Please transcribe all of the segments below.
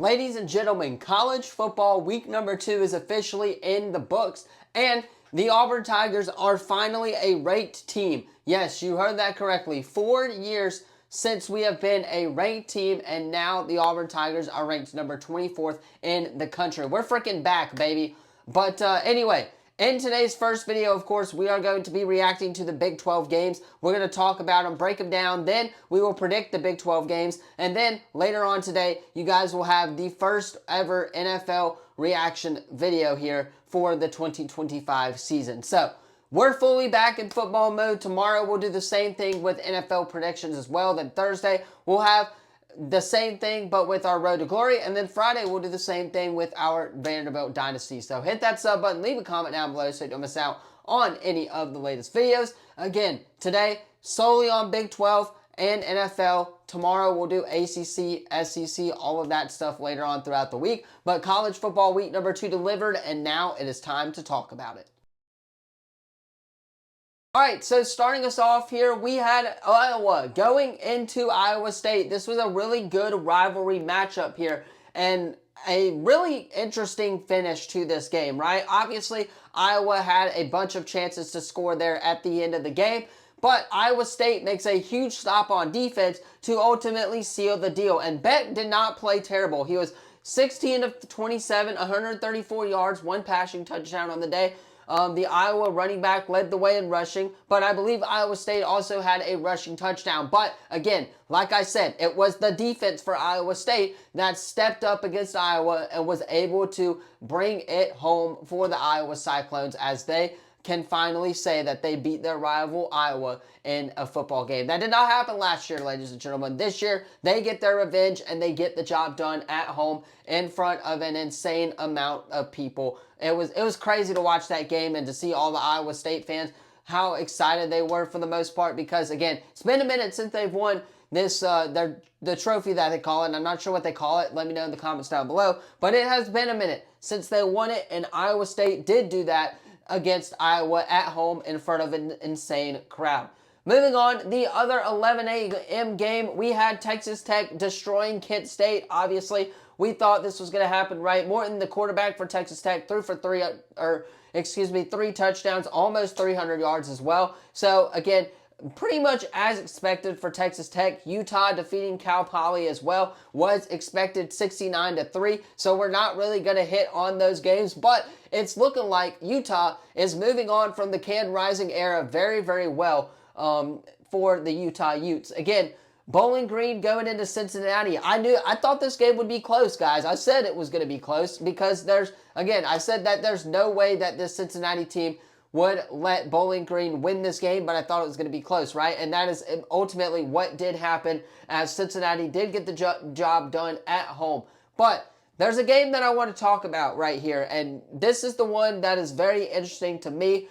Ladies and gentlemen, college football week number 2 is officially in the books, and the Auburn Tigers are finally a ranked team. Yes, you heard that correctly. 4 years since we have been a ranked team, and now the Auburn Tigers are ranked number 24th in the country. We're freaking back, baby. But anyway, in today's first video, of course, we are going to be reacting to the Big 12 games. We're going to talk about them, break them down. Then we will predict the Big 12 games. And then later on today, you guys will have the first ever NFL reaction video here for the 2025 season. So we're fully back in football mode. Tomorrow we'll do the same thing with NFL predictions as well. Then Thursday we'll have the same thing but with our Road to Glory, and then Friday we'll do the same thing with our Vanderbilt Dynasty. So hit that sub button, leave a comment down below so you don't miss out on any of the latest videos. Again, today solely on Big 12 and NFL. Tomorrow we'll do ACC, SEC, all of that stuff later on throughout the week. But college football week number 2 delivered, and now it is time to talk about it. All right, so starting us off here, we had Iowa going into Iowa State. This was a really good rivalry matchup here and a really interesting finish to this game, right? Obviously, Iowa had a bunch of chances to score there at the end of the game, but Iowa State makes a huge stop on defense to ultimately seal the deal. And Beck did not play terrible. He was 16 of 27, 134 yards, 1 passing touchdown on the day. The Iowa running back led the way in rushing, but I believe Iowa State also had a rushing touchdown. But again, like I said, it was the defense for Iowa State that stepped up against Iowa and was able to bring it home for the Iowa Cyclones as they can finally say that they beat their rival Iowa in a football game. That did not happen last year, ladies and gentlemen. This year, they get their revenge and they get the job done at home in front of an insane amount of people. It was crazy to watch that game and to see all the Iowa State fans, how excited they were for the most part, because again, it's been a minute since they've won this the trophy that they call it, and I'm not sure what they call it. Let me know in the comments down below. But it has been a minute since they won it, and Iowa State did do that against Iowa at home in front of an insane crowd. Moving on, the other 11 a.m. game, we had Texas Tech destroying Kent State. Obviously, we thought this was going to happen, right? Morton, the quarterback for Texas Tech, threw for three touchdowns, almost 300 yards as well. So, again, pretty much as expected for Texas Tech. Utah defeating Cal Poly as well was expected 69-3. So we're not really going to hit on those games, but it's looking like Utah is moving on from the Can Rising era very, very well for the Utah Utes. Again, Bowling Green going into Cincinnati. I thought this game would be close, guys. I said it was going to be close because I said that there's no way that this Cincinnati team would let Bowling Green win this game, but I thought it was going to be close, right? And that is ultimately what did happen, as Cincinnati did get the job done at home. But there's a game that I want to talk about right here, and this is the one that is very interesting to me.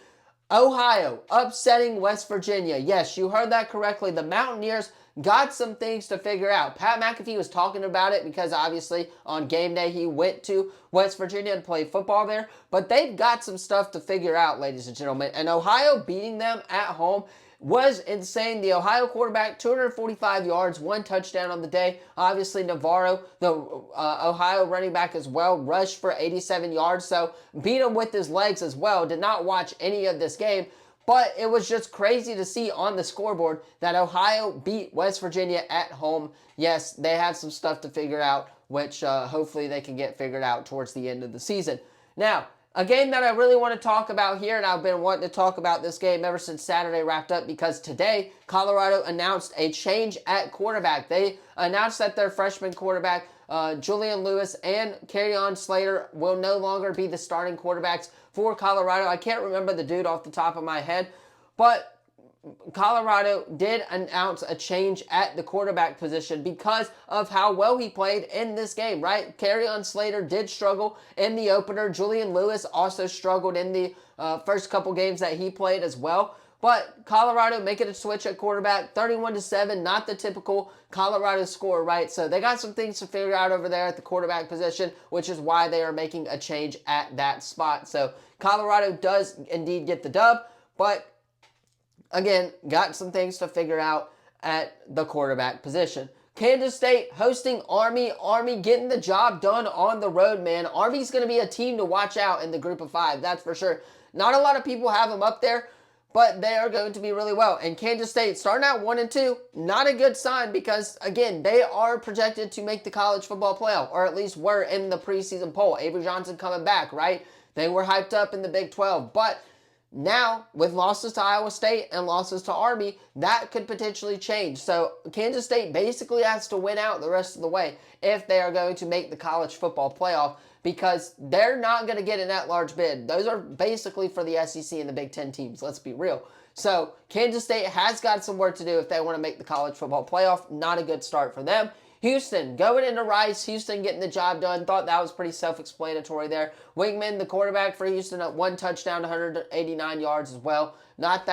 Ohio upsetting West Virginia. Yes, you heard that correctly. The Mountaineers got some things to figure out. Pat McAfee was talking about it because obviously on game day he went to West Virginia and played football there. But they've got some stuff to figure out, ladies and gentlemen. And Ohio beating them at home was insane. The Ohio quarterback, 245 yards, 1 touchdown on the day. Obviously, Navarro, the Ohio running back as well, rushed for 87 yards. So beat him with his legs as well. Did not watch any of this game. But it was just crazy to see on the scoreboard that Ohio beat West Virginia at home. Yes, they have some stuff to figure out, which hopefully they can get figured out towards the end of the season. Now, a game that I really want to talk about here, and I've been wanting to talk about this game ever since Saturday wrapped up, because today Colorado announced a change at quarterback. They announced that their freshman quarterback, Julian Lewis and Kerryon Slater, will no longer be the starting quarterbacks for Colorado. I can't remember the dude off the top of my head, but Colorado did announce a change at the quarterback position because of how well he played in this game, right? Kerryon Slater did struggle in the opener. Julian Lewis also struggled in the first couple games that he played as well. But Colorado making a switch at quarterback, 31-7, not the typical Colorado score, right? So they got some things to figure out over there at the quarterback position, which is why they are making a change at that spot. So Colorado does indeed get the dub, but again, got some things to figure out at the quarterback position. Kansas State hosting Army. Army getting the job done on the road, man. Army's going to be a team to watch out in the group of 5, that's for sure. Not a lot of people have them up there, but they are going to be really well. And Kansas State starting out 1-2, not a good sign because, again, they are projected to make the college football playoff, or at least were in the preseason poll. Avery Johnson coming back, right? They were hyped up in the Big 12, but now, with losses to Iowa State and losses to Army, that could potentially change. So, Kansas State basically has to win out the rest of the way if they are going to make the college football playoff, because they're not going to get an at-large bid. Those are basically for the SEC and the Big Ten teams, let's be real. So, Kansas State has got some work to do if they want to make the college football playoff. Not a good start for them. Houston, going into Rice, Houston getting the job done. Thought that was pretty self-explanatory there. Wingman, the quarterback for Houston, at 1 touchdown, 189 yards as well. Not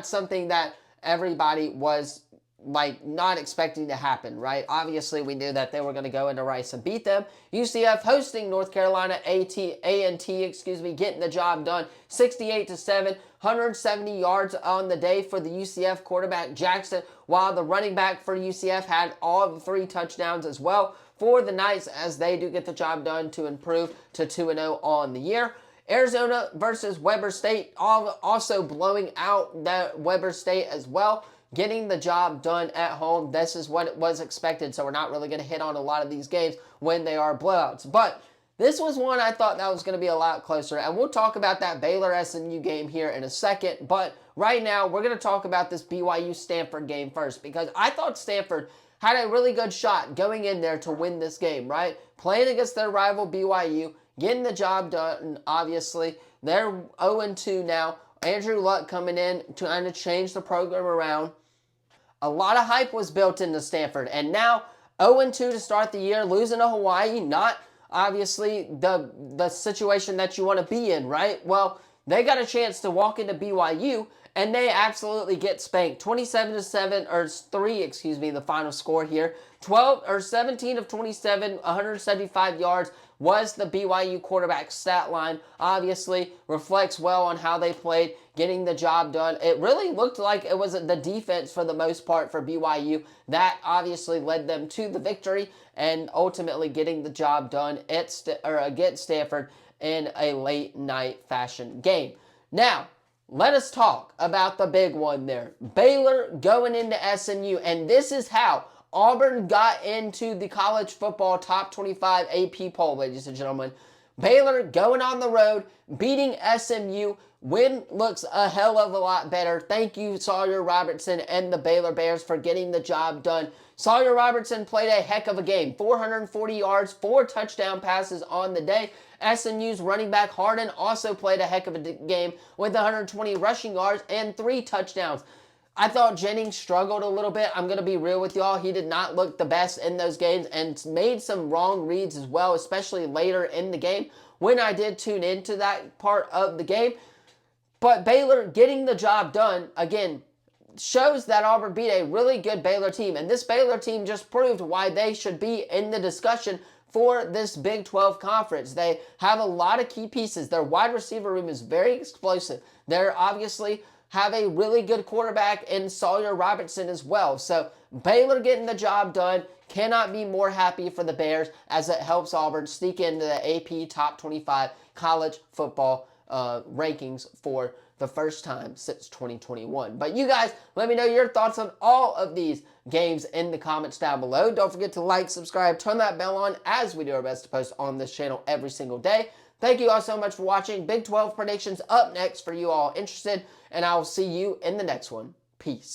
something that everybody was not expecting to happen, right? Obviously, we knew that they were going to go into Rice and beat them. UCF hosting North Carolina A&T, getting the job done, 68-7, 170 yards on the day for the UCF quarterback Jackson, while the running back for UCF had all 3 touchdowns as well for the Knights, as they do get the job done to improve to 2-0 on the year. Arizona versus Weber State, also blowing out that Weber State as well, getting the job done at home. This is what was expected, so we're not really going to hit on a lot of these games when they are blowouts. But this was one I thought that was going to be a lot closer, and we'll talk about that Baylor-SMU game here in a second. But right now, we're going to talk about this BYU-Stanford game first, because I thought Stanford had a really good shot going in there to win this game, right? Playing against their rival BYU, getting the job done, obviously. They're 0-2 now. Andrew Luck coming in to kind of change the program around. A lot of hype was built into Stanford, and now 0-2 to start the year, losing to Hawaii, not obviously the situation that you want to be in, right? Well, they got a chance to walk into BYU, and they absolutely get spanked. 27-7, or 3, the final score here. 17 of 27, 175 yards was the BYU quarterback stat line. Obviously, reflects well on how they played, getting the job done. It really looked like it was the defense for the most part for BYU that obviously led them to the victory and ultimately getting the job done against Stanford in a late night fashion game. Now, let us talk about the big one there. Baylor going into SMU, and this is how Auburn got into the college football top 25 AP poll, ladies and gentlemen. Baylor going on the road, beating SMU. Win looks a hell of a lot better. Thank you, Sawyer Robertson and the Baylor Bears, for getting the job done. Sawyer Robertson played a heck of a game. 440 yards, 4 touchdown passes on the day. SMU's running back Harden also played a heck of a game with 120 rushing yards and 3 touchdowns. I thought Jennings struggled a little bit. I'm going to be real with y'all. He did not look the best in those games and made some wrong reads as well, especially later in the game when I did tune into that part of the game. But Baylor getting the job done, again, shows that Auburn beat a really good Baylor team. And this Baylor team just proved why they should be in the discussion for this Big 12 conference. They have a lot of key pieces. Their wide receiver room is very explosive. They're obviously have a really good quarterback in Sawyer Robertson as well. So Baylor getting the job done. Cannot be more happy for the Bears, as it helps Auburn sneak into the AP Top 25 college football rankings for the first time since 2021. But you guys, let me know your thoughts on all of these games in the comments down below. Don't forget to like, subscribe, turn that bell on, as we do our best to post on this channel every single day. Thank you all so much for watching. Big 12 predictions up next for you all interested, and I will see you in the next one. Peace.